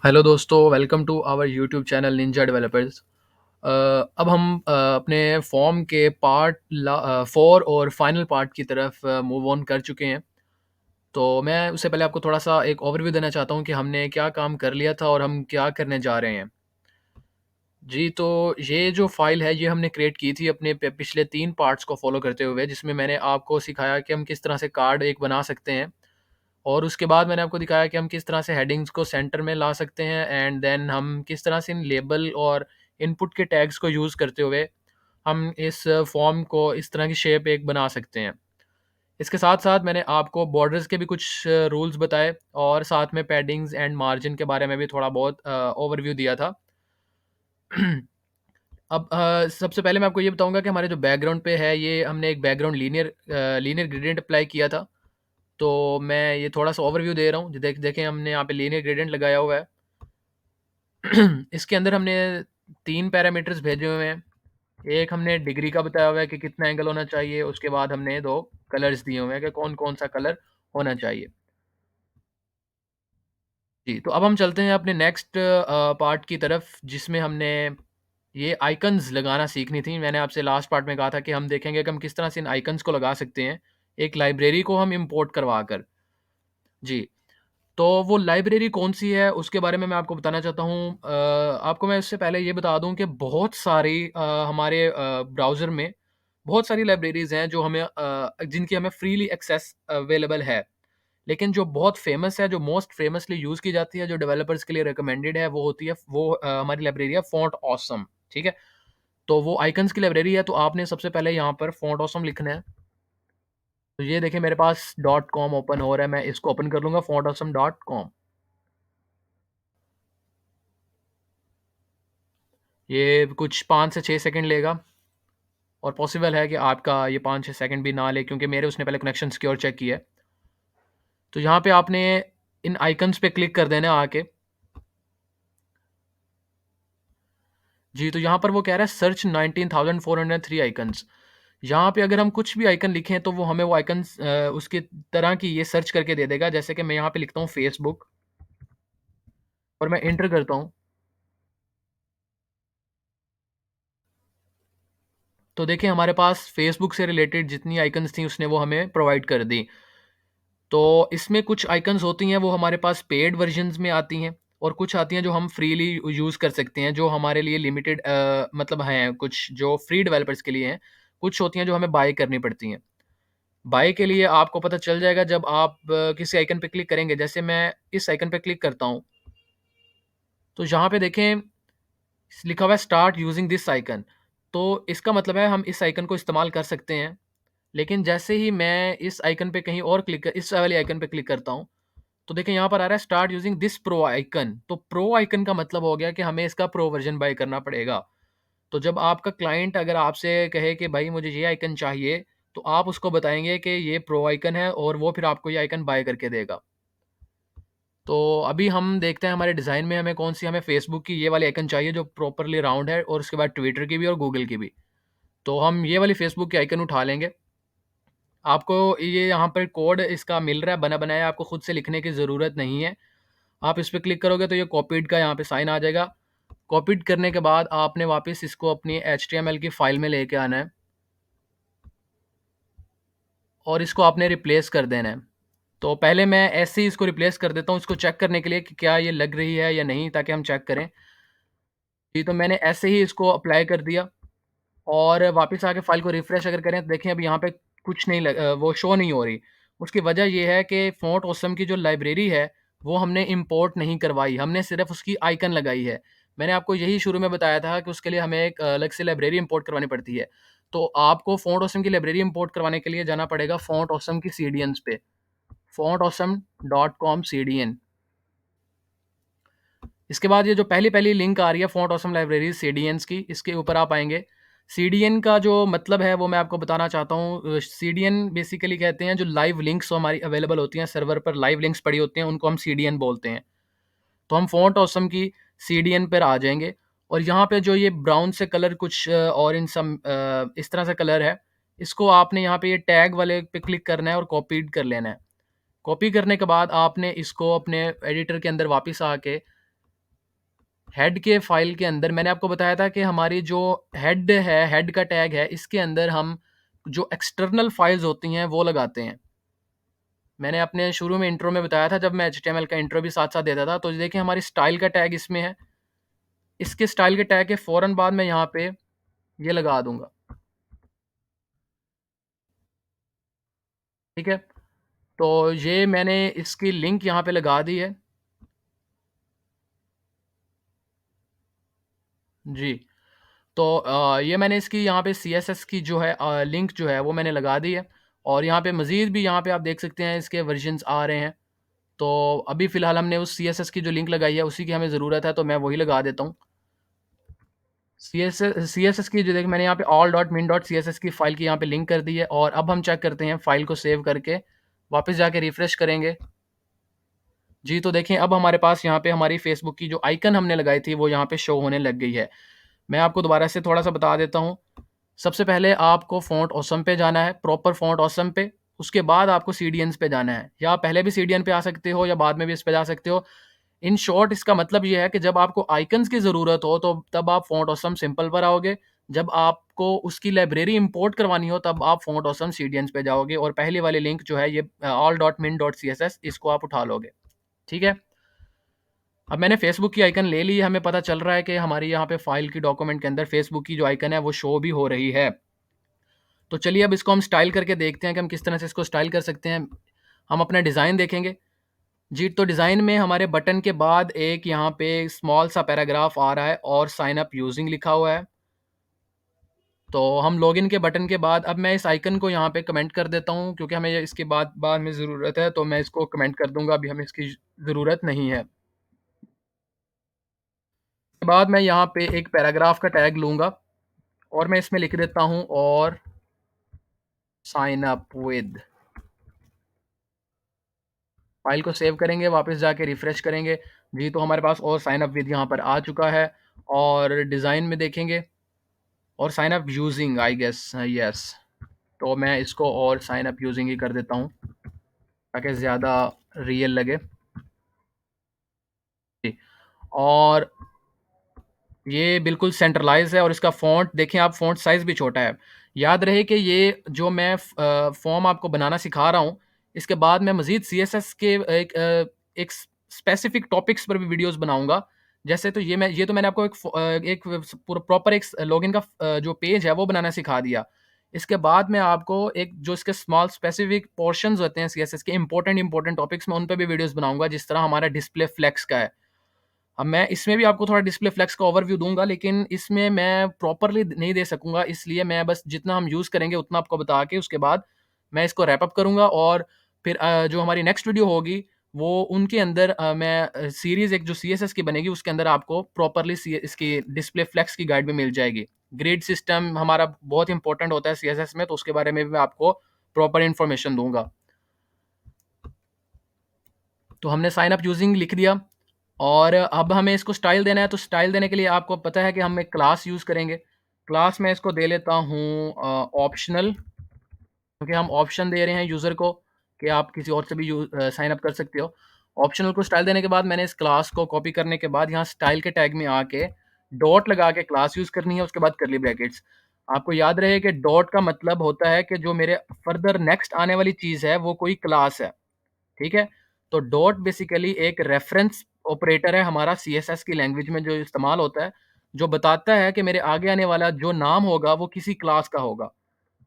Hello दोस्तों, welcome to our YouTube channel ninja developers. अब हम अपने फॉर्म के पार्ट 4 और फाइनल पार्ट की तरफ मूव ऑन कर चुके हैं। तो मैं उससे पहले आपको थोड़ा-सा एक ओवरव्यू देना चाहता हूँ कि हमने क्या काम कर लिया था और हम क्या करने जा रहे हैं। जी, तो ये जो फ़ाइल है, ये हमने क्रिएट की थी अपने पिछले 3 पार्ट्स को फ़ॉलो करते हुए, जिसमें मैंने आपको सिखाया कि हम किस तरह से कार्ड एक बना सकते हैं। और उसके बाद मैंने आपको दिखाया कि हम किस तरह से हेडिंग्स को सेंटर में ला सकते हैं एंड देन हम किस तरह से इन लेबल और इनपुट के टैग्स को यूज़ करते हुए हम इस फॉर्म को इस तरह की शेप एक बना सकते हैं। इसके साथ-साथ मैंने आपको बॉर्डर्स के भी कुछ रूल्स बताए और साथ में पैडिंग्स एंड मार्जिन के बारे में भी थोड़ा बहुत ओवरव्यू दिया था। अब सबसे पहले मैं आपको ये बताऊँगा कि हमारे जो बैकग्राउंड पे है, ये हमने एक बैकग्राउंड लीनियर ग्रेडिएंट अप्लाई किया था। तो मैं ये थोड़ा-सा ओवरव्यू दे रहा हूँ। देखें हमने यहाँ पे लीनियर ग्रेडिएंट लगाया हुआ है। इसके अंदर हमने 3 पैरामीटर्स भेजे हुए हैं। एक हमने डिग्री का बताया हुआ है कि कितना एंगल होना चाहिए, उसके बाद हमने 2 कलर्स दिए हुए हैं कि कौन-कौन सा कलर होना चाहिए। जी, तो अब हम चलते हैं अपने नेक्स्ट पार्ट की तरफ जिसमें हमने ये आइकन्स लगाना सीखनी थी। मैंने आपसे लास्ट पार्ट में कहा था कि हम देखेंगे कि हम किस तरह से इन आइकन्स को लगा सकते हैं, एक लाइब्रेरी को हम इम्पोर्ट करवा कर। जी। तो वो लाइब्रेरी कौन-सी है, उसके बारे में मैं आपको बताना चाहता हूँ। आपको मैं इससे पहले ये बता दूँ कि बहुत सारी हमारे ब्राउज़र में बहुत सारी लाइब्रेरीज़ हैं जो जिनकी हमें फ्रीली एक्सेस अवेलेबल है। लेकिन जो बहुत फ़ेमस है, जो मोस्ट फ़ेमसली यूज़ की जाती है, जो डेवलपर्स के लिए रिकमेंडेड है, वो होती है हमारी लाइब्रेरी है फ़ॉन्ट ऑसम, ठीक है? तो वो आइकन्स की लाइब्रेरी है, तो आपने सबसे पहले यहाँ पर फ़ॉन्ट ऑसम लिखना है। तो ये देखिए मेरे पास डॉट कॉम ओपन हो रहा है, मैं इसको ओपन कर लूँगा fontawesome.com। ये कुछ 5 से 6 सेकंड लेगा और पॉसिबल है कि आपका ये 5-6 सेकंड भी ना ले क्योंकि मेरे उसने पहले कनेक्शन सिक्योर चेक किया है। तो यहाँ पे आपने इन आइकन्स पे क्लिक कर देना है आके। जी, तो यहाँ पर वो कह रहा है सर्च 19,403 आइकन्स। यहाँ पे अगर हम कुछ भी आइकन लिखें तो वो हमें वो आइकन्स उसकी तरह की ये सर्च करके दे देगा। जैसे कि मैं यहाँ पे लिखता हूँ फेसबुक और मैं एंटर करता हूँ। तो देखिए हमारे पास फेसबुक से रिलेटेड जितनी आइकन्स थी उसने वो हमें प्रोवाइड कर दी। तो इसमें कुछ आइकन्स होती हैं वो हमारे पास पेड वर्ज़न्स में आती हैं और कुछ आती हैं जो हम फ्रीली यूज़ कर सकते हैं, जो हमारे लिए लिमिटेड मतलब हैं कुछ जो फ्री डेवलपर्स के लिए हैं, कुछ होती हैं जो हमें बाय करनी पड़ती हैं। बाय के लिए आपको पता चल जाएगा जब आप किसी आइकन पे क्लिक करेंगे, जैसे मैं इस आइकन पे क्लिक करता हूँ, तो यहाँ पे देखें लिखा हुआ है स्टार्ट यूज़िंग दिस आइकन। तो इसका मतलब है हम इस आइकन को इस्तेमाल कर सकते हैं। लेकिन जैसे ही मैं इस आइकन पे कहीं और इस वाले आइकन पे क्लिक करता हूँ, तो देखिए यहाँ पर आ रहा है start using this pro icon. तो प्रो आइकन का मतलब हो गया कि हमें इसका प्रो वर्जन बाय करना पड़ेगा। तो जब आपका क्लाइंट अगर आपसे कहे कि भाई मुझे ये आइकन चाहिए, तो आप उसको बताएँगे कि ये प्रो आइकन है और वो फिर आपको ये आइकन बाय करके देगा। तो अभी हम देखते हैं हमारे डिज़ाइन में हमें फेसबुक की ये वाली आइकन चाहिए जो प्रॉपर्ली राउंड है और उसके बाद ट्विटर की भी और गूगल की भी। तो हम ये वाली फेसबुक की आइकन उठा लेंगे। आपको ये यहाँ पर कोड इसका मिल रहा है बना-बनाया, आपको खुद से लिखने की ज़रूरत नहीं है। आप इस पे क्लिक करोगे तो ये कॉपीड का यहाँ पे साइन आ जाएगा। कॉपीड करने के बाद आपने वापस इसको अपनी एचटीएमएल की फ़ाइल में लेके आना है और इसको आपने रिप्लेस कर देना है। तो पहले मैं ऐसे ही इसको रिप्लेस कर देता हूँ, इसको चेक करने के लिए कि क्या ये लग रही है या नहीं ताकि हम चेक करें। जी, तो मैंने ऐसे ही इसको अप्लाई कर दिया और वापस आके फ़ाइल को रिफ्रेश अगर करें तो देखें अब यहाँ पे कुछ नहीं वो शो नहीं हो रही। उसकी वजह ये है कि फ़ॉन्ट ऑसम की जो लाइब्रेरी है, वो हमने इम्पोर्ट नहीं करवाई, हमने सिर्फ़ उसकी आइकन लगाई है। मैंने आपको यही शुरू में बताया था कि उसके लिए हमें एक अलग से लाइब्रेरी इम्पोर्ट करवानी पड़ती है। तो आपको फ़ॉन्ट ऑसम की लाइब्रेरी इम्पोर्ट करवाने के लिए जाना पड़ेगा फ़ॉन्ट ऑसम की सीडीएन्स पे, fontawesome.com सीडीएन। इसके बाद ये जो पहली-पहली लिंक आ रही है फ़ॉन्ट ऑसम लाइब्रेरीज़ सीडीएन्स की, इसके ऊपर आप आएँगे। सीडीएन का जो मतलब है वो मैं आपको बताना चाहता हूँ। सीडीएन बेसिकली कहते हैं जो लाइव लिंक्स हमारी अवेलेबल होती हैं सर्वर पर लाइव लिंक्स पड़ी होती हैं, उनको हम सीडीएन बोलते हैं। तो हम फ़ॉन्ट ऑसम की सीडीएन पर आ जाएँगे और यहाँ पे जो ये ब्राउन से कलर कुछ ऑरेंज इस तरह से कलर है, इसको आपने यहाँ पे ये टैग वाले पे क्लिक करना है और कॉपीड कर लेना है। कॉपी करने के बाद आपने इसको अपने एडिटर के अंदर वापस आके हेड के फ़ाइल के अंदर मैंने आपको बताया था कि हमारी जो हेड है, हेड का टैग है, इसके अंदर हम जो एक्सटर्नल फ़ाइल्स होती हैं, वो लगाते हैं। मैंने अपने शुरू में इंट्रो में बताया था, जब मैं एचटीएमएल का इंट्रो भी साथ-साथ देता था, तो देखिए हमारी स्टाइल का टैग इसमें है। इसके स्टाइल के टैग के फ़ौरन बाद मैं यहाँ पे ये लगा दूँगा, ठीक है? तो ये मैंने इसकी लिंक यहाँ पे लगा दी है। जी। तो ये मैंने इसकी यहाँ पे सीएसएस की जो है लिंक जो है वो मैंने लगा दी है और यहाँ पे मज़ीद भी यहाँ पे आप देख सकते हैं इसके वर्जन्स आ रहे हैं। तो अभी फ़िलहाल हमने उस सीएसएस की जो लिंक लगाई है उसी की हमें ज़रूरत है, तो मैं वही लगा देता हूँ। सीएसएस की जो देखिए मैंने यहाँ पे all.min.css की फ़ाइल की यहाँ पे लिंक कर दी है और अब हम चेक करते हैं फ़ाइल को सेव करके वापस जाके रिफ्रेश करेंगे। जी, तो देखें अब हमारे पास यहाँ पे हमारी फ़ेसबुक की जो आइकन हमने लगाई थी वो यहाँ पे शो होने लग गई है। मैं आपको दोबारा से थोड़ा-सा बता देता हूँ। सबसे पहले आपको फ़ॉन्ट ऑसम पे जाना है, प्रॉपर फ़ॉन्ट ऑसम पे, उसके बाद आपको सीडीएन्स पे जाना है। या आप पहले भी सीडीएन पे आ सकते हो या बाद में भी इस पे जा सकते हो। इन शॉर्ट इसका मतलब ये है कि जब आपको आइकन्स की ज़रूरत हो तो तब आप फ़ॉन्ट ऑसम सिंपल पर आओगे। जब आपको उसकी लाइब्रेरी इम्पोर्ट करवानी हो तब आप फ़ॉन्ट ऑसम सीडीएन्स पे जाओगे और पहली वाली लिंक जो है ये all.min.css इसको आप उठा लोगे। ठीक है? अब मैंने फ़ेसबुक की आइकन ले ली है, हमें पता चल रहा है कि हमारी यहाँ पे फ़ाइल की डॉक्यूमेंट के अंदर फ़ेसबुक की जो आइकन है वो शो भी हो रही है। तो चलिए अब इसको हम स्टाइल करके देखते हैं कि हम किस तरह से इसको स्टाइल कर सकते हैं। हम अपना डिज़ाइन देखेंगे। जी, तो डिज़ाइन में हमारे बटन के बाद एक यहाँ पे स्मॉल सा पैराग्राफ आ रहा है और साइन अप यूज़िंग लिखा हुआ है। तो हम लॉगिन के बटन के बाद अब मैं इस आइकन को यहाँ पे कमेंट कर देता हूँ क्योंकि हमें ये इसके बाद बाद में ज़रूरत है, तो मैं इसको कमेंट कर दूँगा, अभी हमें इसकी ज़रूरत नहीं है। उसके बाद मैं यहाँ पे एक पैराग्राफ का टैग लूँगा और मैं इसमें लिख देता हूँ और साइन अप विद। फ़ाइल को सेव करेंगे, वापस जाके रिफ्रेश करेंगे। जी, तो हमारे पास और साइन अप विद यहाँ पर आ चुका है और डिज़ाइन में देखेंगे और sign up using I guess yes. तो मैं इसको और साइन अप यूज़िंग ही कर देता हूँ ताकि ज़्यादा रियल लगे। जी, और ये बिल्कुल सेंट्रलाइज़ है और इसका फ़ॉन्ट देखें आप, फ़ॉन्ट साइज़ भी छोटा है। याद रहे कि ये जो मैं फ़ॉर्म आपको बनाना सिखा रहा हूँ, इसके बाद मैं मज़ीद सीएसएस के एक स्पेसिफ़िक टॉपिक्स पर भी वीडियोज़ बनाऊँगा। जैसे तो ये तो मैंने आपको एक पूरा प्रॉपर एक लॉगिन का जो पेज है वो बनाना सिखा दिया। इसके बाद मैं आपको एक जो इसके स्मॉल स्पेसिफ़िक पोर्शंस होते हैं सीएसएस के इम्पोर्टेंट टॉपिक्स, मैं उन पे भी वीडियोज़ बनाऊँगा, जिस तरह हमारा डिस्प्ले फ्लेक्स का है। अब मैं इसमें भी आपको थोड़ा डिस्प्ले फ्लेक्स का ओवरव्यू दूँगा, लेकिन इसमें मैं प्रॉपरली नहीं दे सकूँगा, इसलिए मैं बस जितना हम यूज़ करेंगे उतना आपको बता के उसके बाद मैं इसको रैप अप करूँगा और फिर जो हमारी नेक्स्ट वीडियो होगी, वो उनके अंदर मैं सीरीज़ एक जो सीएसएस की बनेगी उसके अंदर आपको प्रॉपरली सी इसकी डिस्प्ले फ्लेक्स की गाइड भी मिल जाएगी। ग्रिड सिस्टम हमारा बहुत इंपॉर्टेंट होता है सीएसएस में, तो उसके बारे में भी मैं आपको प्रॉपर इन्फॉर्मेशन दूँगा। तो हमने साइन अप यूजिंग लिख दिया और अब हमें इसको स्टाइल देना है, तो स्टाइल देने के लिए आपको पता है कि हम एक क्लास यूज़ करेंगे। क्लास में इसको दे लेता हूँ ऑप्शनल, क्योंकि हम ऑप्शन दे रहे हैं यूज़र को कि आप किसी और से भी साइन अप कर सकते हो। ऑप्शनल को स्टाइल देने के बाद मैंने इस क्लास को कॉपी करने के बाद यहाँ स्टाइल के टैग में आके डॉट लगा के क्लास यूज़ करनी है, उसके बाद कर्ली ब्रैकेट्स। आपको याद रहे कि डॉट का मतलब होता है कि जो मेरे फर्दर नेक्स्ट आने वाली चीज़ है वो कोई क्लास है। ठीक है? तो डॉट बेसिकली एक रेफ़रेंस ऑपरेटर है हमारा सीएसएस की लैंग्वेज में जो इस्तेमाल होता है, जो बताता है कि मेरे आगे आने वाला जो नाम होगा वो किसी क्लास का होगा।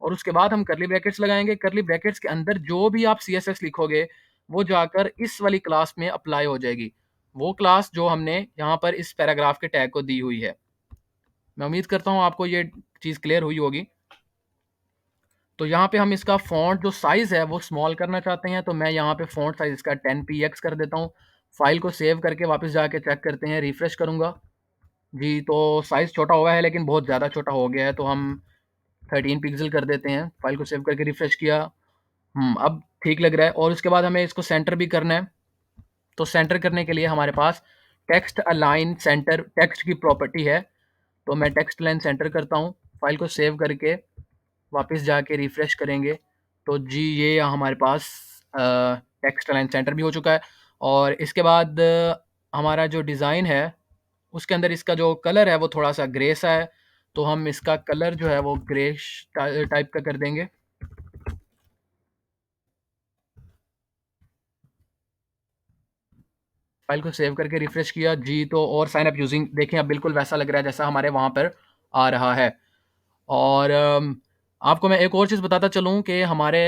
और उसके बाद हम कर्ली ब्रैकेट्स लगाएँगे, कर्ली ब्रैकेट्स के अंदर जो भी आप सीएसएस लिखोगे, वो जाकर इस वाली क्लास में अप्लाई हो जाएगी। वो क्लास जो हमने यहाँ पर इस पैराग्राफ के टैग को दी हुई है। मैं उम्मीद करता हूँ आपको ये चीज़ क्लियर हुई होगी। तो यहाँ पे हम इसका फ़ॉन्ट जो साइज़ है वो स्मॉल करना चाहते हैं, तो मैं यहाँ पे फ़ॉन्ट साइज़ इसका 10 पीएक्स कर देता हूँ। फ़ाइल को सेव करके वापस जाके चेक करते हैं, रिफ्रेश करूँगा। जी, तो साइज़ छोटा हुआ है लेकिन बहुत ज़्यादा छोटा हो गया है, तो हम 13 पिक्सेल कर देते हैं। फ़ाइल को सेव करके रिफ्रेश किया। अब ठीक लग रहा है और उसके बाद हमें इसको सेंटर भी करना है। तो सेंटर करने के लिए हमारे पास टेक्स्ट अलाइन सेंटर टेक्स्ट की प्रॉपर्टी है, तो मैं टेक्स्ट अलाइन सेंटर करता हूँ। फ़ाइल को सेव करके वापस जाके रिफ्रेश करेंगे, तो जी ये हमारे पास टेक्स्ट अलाइन सेंटर भी हो चुका है और इसके बाद हमारा जो डिज़ाइन है उसके अंदर इसका जो कलर है वो थोड़ा-सा ग्रे सा है, तो हम इसका कलर जो है वो ग्रेइश टाइप का कर देंगे। फ़ाइल को सेव करके रिफ्रेश किया जी, तो और साइन अप यूज़िंग देखें अब बिल्कुल वैसा लग रहा है जैसा हमारे वहाँ पर आ रहा है। और आपको मैं एक और चीज़ बताता चलूँ कि हमारे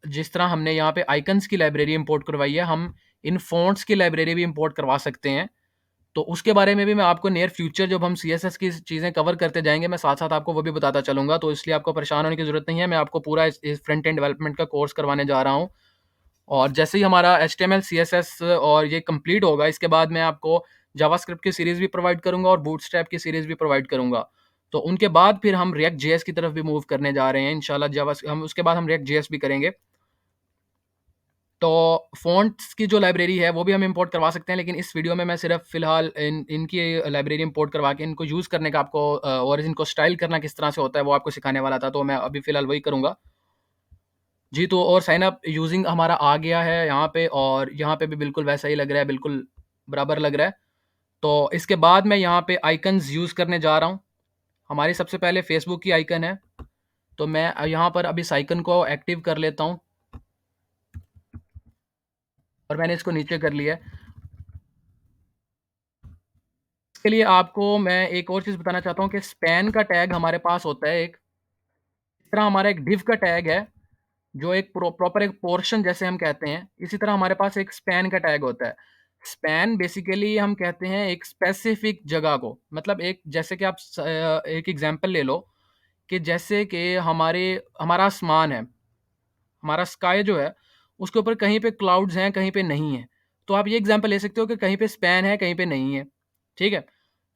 जिस तरह हमने यहाँ पे आइकन्स की लाइब्रेरी इम्पोर्ट करवाई है, हम इन फ़ॉन्ट्स की लाइब्रेरी भी इम्पोर्ट करवा सकते हैं। तो उसके बारे में भी मैं आपको नियर फ्यूचर जब हम सीएसएस की चीज़ें कवर करते जाएँगे, मैं साथ-साथ आपको वो भी बताता चलूँगा। तो इसलिए आपको परेशान होने की ज़रूरत नहीं है, मैं आपको पूरा इस फ्रंट एंड डेवलपमेंट का कोर्स करवाने जा रहा हूँ। और जैसे ही हमारा एचटीएमएल, सीएसएस और ये कंप्लीट होगा, इसके बाद मैं आपको जावास्क्रिप्ट की सीरीज़ भी प्रोवाइड करूँगा और बूटस्ट्रैप की सीरीज़ भी प्रोवाइड करूँगा। तो उनके बाद फिर हम रिएक्ट जेएस की तरफ भी मूव करने जा रहे हैं इंशाल्लाह। हम उसके बाद हम रिएक्ट जेएस भी करेंगे। तो फ़ॉन्ट्स की जो लाइब्रेरी है, वो भी हम इम्पोर्ट करवा सकते हैं, लेकिन इस वीडियो में मैं सिर्फ़ फ़िलहाल इनकी लाइब्रेरी इम्पोर्ट करवा के इनको यूज़ करने का आपको और इनको स्टाइल करना किस तरह से होता है, वो आपको सिखाने वाला था, तो मैं अभी फ़िलहाल वही करूँगा। जी, तो और साइन अप यूज़िंग हमारा आ गया है यहाँ पे और यहाँ पे भी बिल्कुल वैसा ही लग रहा है, बिल्कुल बराबर लग रहा है। तो इसके बाद मैं यहाँ पे आइकन्स यूज़ करने जा रहा हूँ। हमारी सबसे पहले फ़ेसबुक की आइकन है, तो मैं यहाँ पर अब इस आइकन को एक्टिव कर लेता हूँ और मैंने इसको नीचे कर लिया है। इसके लिए आपको मैं एक और चीज़ बताना चाहता हूँ कि स्पैन का टैग हमारे पास होता है एक। इस तरह हमारा एक डिव का टैग है, जो एक प्रॉपर एक पोर्शन जैसे हम कहते हैं, इसी तरह हमारे पास एक स्पैन का टैग होता है। स्पैन बेसिकली हम कहते हैं एक स्पेसिफिक जगह को, मतलब एक जैसे कि एक एग्ज़ाम्पल ले लो कि जैसे कि हमारा आसमान है, हमारा स्काई जो है, उसके ऊपर कहीं पे क्लाउड्स हैं, कहीं पे नहीं है। तो आप ये एग्ज़ाम्पल ले सकते हो कि कहीं पे स्पैन है, कहीं पे नहीं है। ठीक है?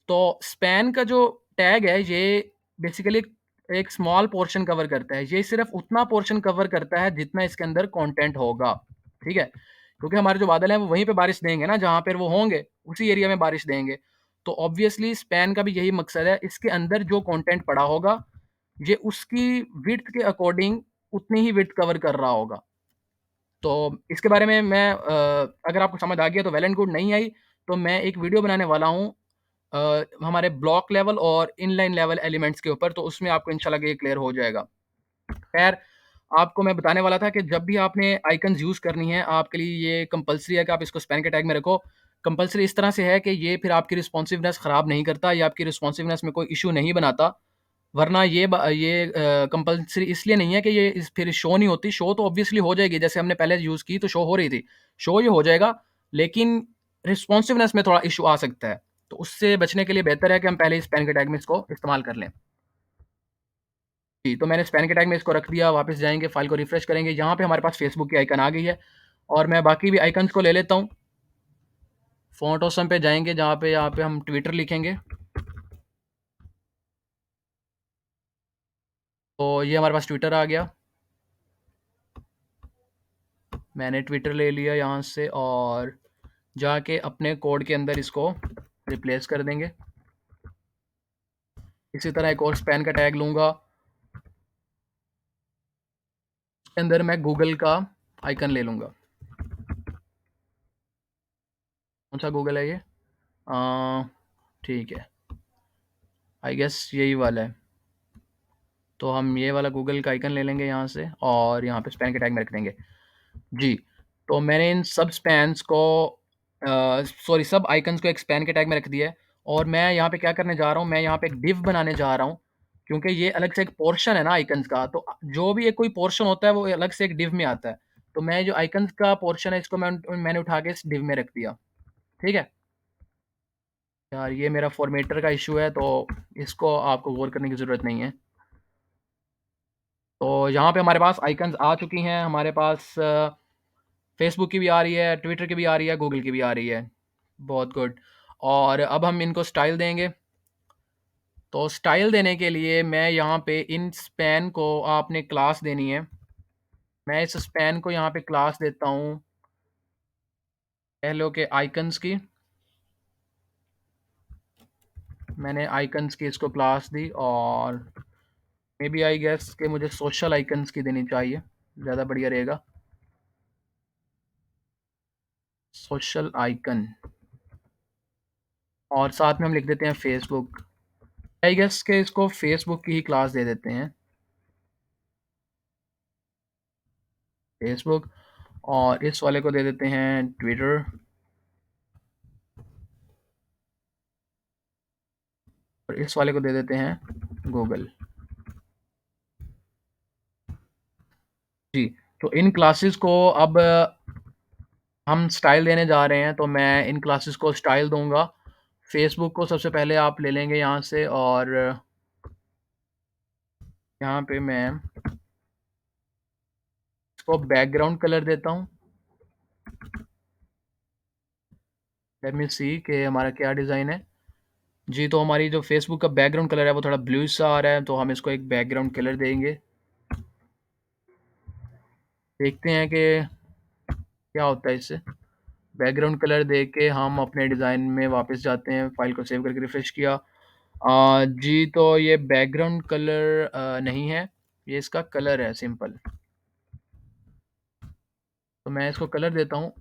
तो स्पैन का जो टैग है ये बेसिकली एक स्मॉल पोर्शन कवर करता है। ये सिर्फ़ उतना पोर्शन कवर करता है जितना इसके अंदर कंटेंट होगा, ठीक है? क्योंकि हमारे जो बादल हैं वो वहीं पे बारिश देंगे ना जहाँ पर वो होंगे, उसी एरिया में बारिश देंगे। तो ऑब्वियसली स्पैन का भी यही मकसद है, इसके अंदर जो कंटेंट पड़ा होगा, ये उसकी विड्थ के अकॉर्डिंग उतनी ही विड्थ कवर कर रहा होगा। तो इसके बारे में मैं अगर आपको समझ आ गया तो वेल एंड गुड, नहीं आई तो मैं एक वीडियो बनाने वाला हूँ हमारे ब्लॉक लेवल और इनलाइन लेवल एलिमेंट्स के ऊपर, तो उसमें आपको इंशाल्लाह ये क्लियर हो जाएगा। खैर, आपको मैं बताने वाला था कि जब भी आपने आइकन्स यूज़ करनी है, आपके लिए ये कंपल्सरी है कि आप इसको स्पैन के टैग में रखो। कंपल्सरी इस तरह से है कि ये फिर आपकी रिस्पॉन्सिवनेस ख़राब नहीं करता, ये आपकी रिस्पॉन्सिवनेस में कोई इश्यू नहीं बनाता। वरना ये कंपल्सरी इसलिए नहीं है कि ये फिर शो नहीं होती, शो तो ऑब्वियसली हो जाएगी, जैसे हमने पहले यूज़ की तो शो हो रही थी। शो ये हो जाएगा, लेकिन रिस्पॉन्सिवनेस में थोड़ा इश्यू आ सकता है। तो उससे बचने के लिए बेहतर है कि हम पहले ही स्पैन के टैग में इसको इस्तेमाल कर लें। जी, तो मैंने स्पैन के टैग में इसको रख दिया, वापस जाएँगे, फ़ाइल को रिफ्रेश करेंगे, यहाँ पे हमारे पास फ़ेसबुक की आइकन आ गई है और मैं बाकी भी आइकन्स को ले लेता हूँ। फ़ॉन्ट ऑसम पे जाएँगे, जहाँ पे यहाँ पे हम ट्विटर लिखेंगे, तो ये हमारे पास ट्विटर आ गया। मैंने ट्विटर ले लिया यहाँ से और जाके अपने कोड के अंदर इसको रिप्लेस कर देंगे। इसी तरह एक और स्पैन का टैग लूँगा, उसके अंदर मैं गूगल का आइकन ले लूँगा। कौन-सा गूगल है ये? ठीक है, आई गेस यही वाला है। तो हम ये वाला गूगल का आइकन ले लेंगे यहाँ से और यहाँ पे स्पैन के टैग में रख देंगे। जी, तो मैंने इन सब स्पैन्स को सॉरी सब आइकन्स को एक स्पैन के टैग में रख दिया है और मैं यहाँ पे क्या करने जा रहा हूँ, मैं यहाँ पे एक डिव बनाने जा रहा हूँ, क्योंकि ये अलग से एक पोर्शन है ना आइकन्स का, तो जो भी एक कोई पोर्शन होता है वो अलग से एक डिव में आता है। तो मैं जो आइकन्स का पोर्शन है इसको मैंने उठा के इस डिव में रख दिया, ठीक है? यार ये मेरा फ़ॉर्मेटर का इश्यू है, तो इसको आपको गौर करने की ज़रूरत नहीं है। तो यहाँ पे हमारे पास आइकन्स आ चुकी हैं, हमारे पास फ़ेसबुक की भी आ रही है, ट्विटर की भी आ रही है, गूगल की भी आ रही है। बहुत गुड। और अब हम इनको स्टाइल देंगे। तो स्टाइल देने के लिए मैं यहाँ पे इन स्पैन को आपने क्लास देनी है। मैं इस स्पैन को यहाँ पे क्लास देता हूँ पहले के आइकन्स की। मैंने आइकन्स की इसको क्लास दी और मे बी आई गेस कि मुझे सोशल आइकन्स की देनी चाहिए, ज़्यादा बढ़िया रहेगा। सोशल आइकन और साथ में हम लिख देते हैं फेसबुक। आई गेस के इसको फेसबुक की ही क्लास दे देते हैं, फेसबुक। और इस वाले को दे देते हैं ट्विटर, और इस वाले को दे देते हैं गूगल। जी, तो इन क्लासेस को अब हम स्टाइल देने जा रहे हैं, तो मैं इन क्लासेस को स्टाइल दूंगा। फेसबुक को सबसे पहले आप ले लेंगे यहाँ से, और यहाँ पे मैं इसको बैकग्राउंड कलर देता हूँ। लेट मी सी कि हमारा क्या डिज़ाइन है। जी, तो हमारी जो फेसबुक का बैकग्राउंड कलर है वो थोड़ा ब्लू सा आ रहा है, तो हम इसको एक बैकग्राउंड कलर देंगे। देखते हैं कि क्या होता है इससे। बैकग्राउंड कलर दे के हम अपने डिज़ाइन में वापस जाते हैं, फाइल को सेव करके रिफ्रेश किया। जी, तो ये बैकग्राउंड कलर नहीं है, ये इसका कलर है सिंपल। तो मैं इसको कलर देता हूँ,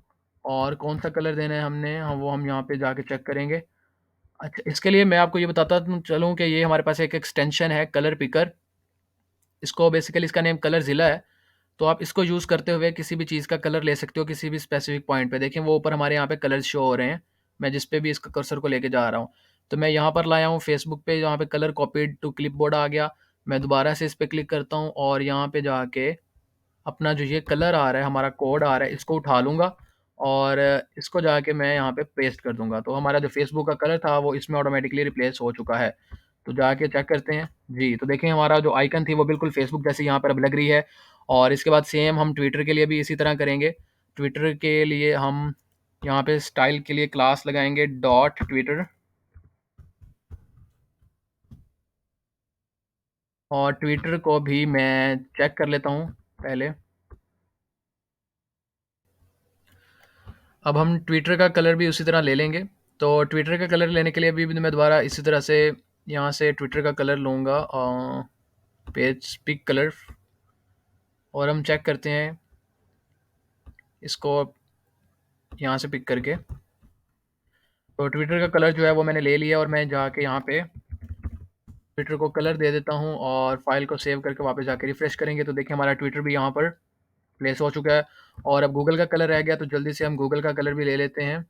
और कौन सा कलर देना है हमने, वो हम यहाँ पे जाके चेक करेंगे। अच्छा, इसके लिए मैं आपको ये बताता चलूँ कि ये हमारे पास एक एक्सटेंशन है कलर पिकर। इसको बेसिकली इसका नेम कलर ज़िला है। तो आप इसको यूज़ करते हुए किसी भी चीज़ का कलर ले सकते हो किसी भी स्पेसिफिक पॉइंट पे। देखें वो ऊपर हमारे यहाँ पे कलर्स शो हो रहे हैं, मैं जिस पे भी इसका कर्सर को लेके जा रहा हूँ। तो मैं यहाँ पर लाया हूँ फेसबुक पे, यहाँ पे कलर कॉपीड टू क्लिपबोर्ड आ गया। मैं दोबारा से इस पे क्लिक करता हूँ, और यहाँ पे जाके अपना जो ये कलर आ रहा है, हमारा कोड आ रहा है, इसको उठा लूँगा, और इसको जाके मैं यहाँ पे पेस्ट कर दूँगा। तो हमारा जो फेसबुक का कलर था वो इसमें ऑटोमेटिकली रिप्लेस हो चुका है। तो जाके चेक करते हैं। जी, तो देखें हमारा जो आइकन थी वो बिल्कुल फेसबुक जैसी यहाँ पर अब लग रही है। और इसके बाद सेम हम ट्विटर के लिए भी इसी तरह करेंगे। ट्विटर के लिए हम यहाँ पे स्टाइल के लिए क्लास लगाएँगे डॉट ट्विटर, और ट्विटर को भी मैं चेक कर लेता हूँ पहले। अब हम ट्विटर का कलर भी उसी तरह ले लेंगे। तो ट्विटर का कलर लेने के लिए अभी भी मैं दोबारा इसी तरह से यहाँ से ट्विटर का कलर लूँगा, पेज पिक कलर, और हम चेक करते हैं इसको यहाँ से पिक करके। तो ट्विटर का कलर जो है वो मैंने ले लिया, और मैं जाके यहाँ पे ट्विटर को कलर दे देता हूँ, और फाइल को सेव करके वापस जाके रिफ्रेश करेंगे तो देखिए हमारा ट्विटर भी यहाँ पर प्लेस हो चुका है। और अब गूगल का कलर रह गया, तो जल्दी से हम गूगल का कलर भी ले लेते हैं।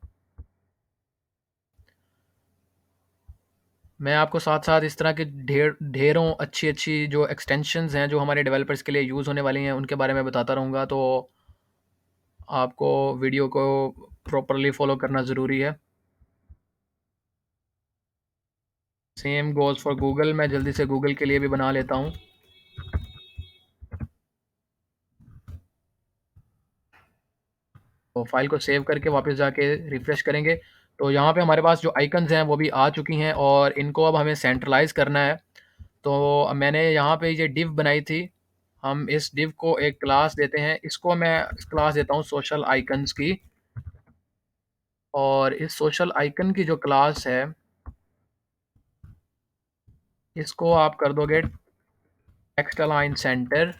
मैं आपको साथ-साथ इस तरह के ढेरों अच्छी-अच्छी जो एक्सटेंशंस हैं, जो हमारे डेवलपर्स के लिए यूज़ होने वाली हैं, उनके बारे में बताता रहूँगा, तो आपको वीडियो को प्रॉपर्ली फ़ॉलो करना ज़रूरी है। सेम गोज़ फॉर गूगल, मैं जल्दी से गूगल के लिए भी बना लेता हूँ। तो फ़ाइल को सेव करके वापस जाके रिफ़्रेश करेंगे, तो यहाँ पे हमारे पास जो आइकन्स हैं, वो भी आ चुकी हैं, और इनको अब हमें सेंट्रलाइज़ करना है। तो मैंने यहाँ पे ये डिव बनाई थी, हम इस डिव को एक क्लास देते हैं, इसको मैं क्लास देता हूँ सोशल आइकन्स की। और इस सोशल आइकन की जो क्लास है, इसको आप कर दोगे टेक्स्ट अलाइन सेंटर।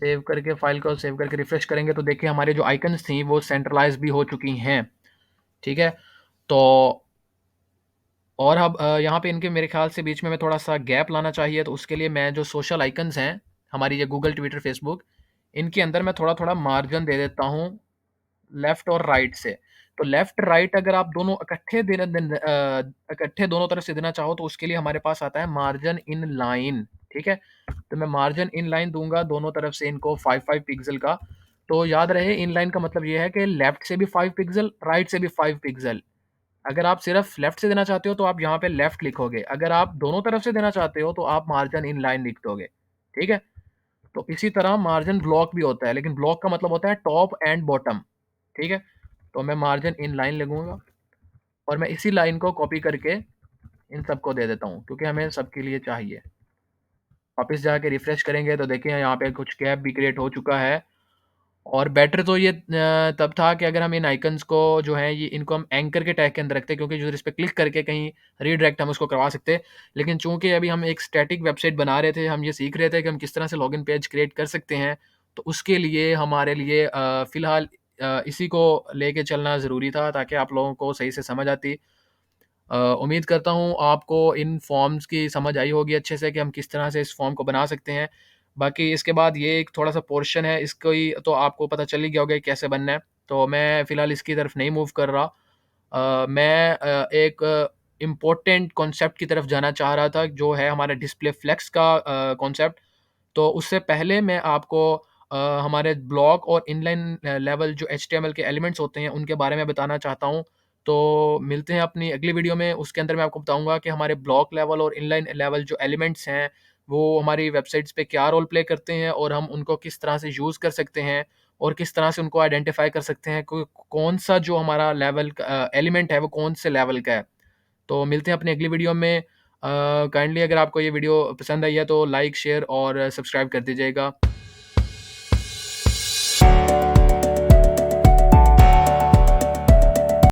सेव करके फाइल को सेव करके रिफ्रेश करेंगे तो देखिए हमारे जो आइकन्स थी वो सेंट्रलाइज भी हो चुकी हैं। ठीक है, तो और अब यहाँ पे इनके मेरे ख्याल से बीच में मैं थोड़ा सा गैप लाना चाहिए, तो उसके लिए मैं जो सोशल आइकन्स हैं हमारी ये गूगल, ट्विटर, फेसबुक, इनके अंदर मैं थोड़ा थोड़ा मार्जिन दे देता हूँ लेफ्ट और राइट से। तो लेफ्ट राइट अगर आप दोनों इकट्ठे दोनों तरफ से देना चाहो तो उसके लिए हमारे पास आता है मार्जिन इन लाइन। ठीक है, तो मैं मार्जिन इन लाइन दूंगा दोनों तरफ से इनको 5-5 पिक्सल का। तो याद रहे इन लाइन का मतलब ये है कि लेफ्ट से भी 5 पिक्सल, राइट से भी 5 पिक्सल। अगर आप सिर्फ लेफ्ट से देना चाहते हो तो आप यहाँ पे लेफ्ट लिखोगे, अगर आप दोनों तरफ से देना चाहते हो तो आप मार्जिन इन लाइन लिख दोगे। ठीक है, तो इसी तरह मार्जिन ब्लॉक भी होता है, लेकिन ब्लॉक का मतलब होता है टॉप एंड बॉटम। ठीक है, तो मैं मार्जिन इन लाइन लगूँगा, और मैं इसी लाइन को कॉपी करके इन सबको दे देता हूँ क्योंकि हमें सबके लिए चाहिए। वापस जाके रिफ्रेश करेंगे तो देखिए यहाँ पे कुछ गैप भी क्रिएट हो चुका है। और बेटर तो ये तब था कि अगर हम इन आइकन्स को जो है ये इनको हम एंकर के टैग के अंदर रखते, क्योंकि यूज़र इस पे क्लिक करके कहीं रीडायरेक्ट हम उसको करवा सकते। लेकिन चूँकि अभी हम एक स्टैटिक वेबसाइट बना रहे थे, हम ये सीख रहे थे कि हम किस तरह से लॉगिन पेज क्रिएट कर सकते हैं, तो उसके लिए हमारे लिए फ़िलहाल इसी को लेके चलना ज़रूरी था ताकि आप लोगों को सही से समझ आती। उम्मीद करता हूँ आपको इन फॉर्म्स की समझ आई होगी अच्छे से कि हम किस तरह से इस फॉर्म को बना सकते हैं। बाकी इसके बाद ये एक थोड़ा-सा पोर्शन है, इसको ही तो आपको पता चल ही गया होगा कि कैसे बनना है। तो मैं फ़िलहाल इसकी तरफ नहीं मूव कर रहा। मैं एक इम्पोर्टेंट कॉन्सेप्ट की तरफ जाना चाह रहा था, जो है हमारा डिस्प्ले फ्लेक्स का कॉन्सेप्ट। तो उससे पहले मैं आपको हमारे ब्लॉक और इनलाइन लेवल जो एचटीएमएल के एलिमेंट्स होते हैं, उनके बारे में बताना चाहता हूँ। तो मिलते हैं अपनी अगली वीडियो में, उसके अंदर मैं आपको बताऊँगा कि हमारे ब्लॉक लेवल और इनलाइन लेवल जो एलिमेंट्स हैं, वो हमारी वेबसाइट्स पे क्या रोल प्ले करते हैं और हम उनको किस तरह से यूज़ कर सकते हैं और किस तरह से उनको आइडेंटिफ़ाई कर सकते हैं को कौन-सा जो हमारा लेवल का एलिमेंट है, वो कौन से लेवल का है। तो मिलते हैं अपनी अगली वीडियो में। काइंडली अगर आपको ये वीडियो पसंद आई है तो लाइक, शेयर और सब्सक्राइब कर दीजिएगा।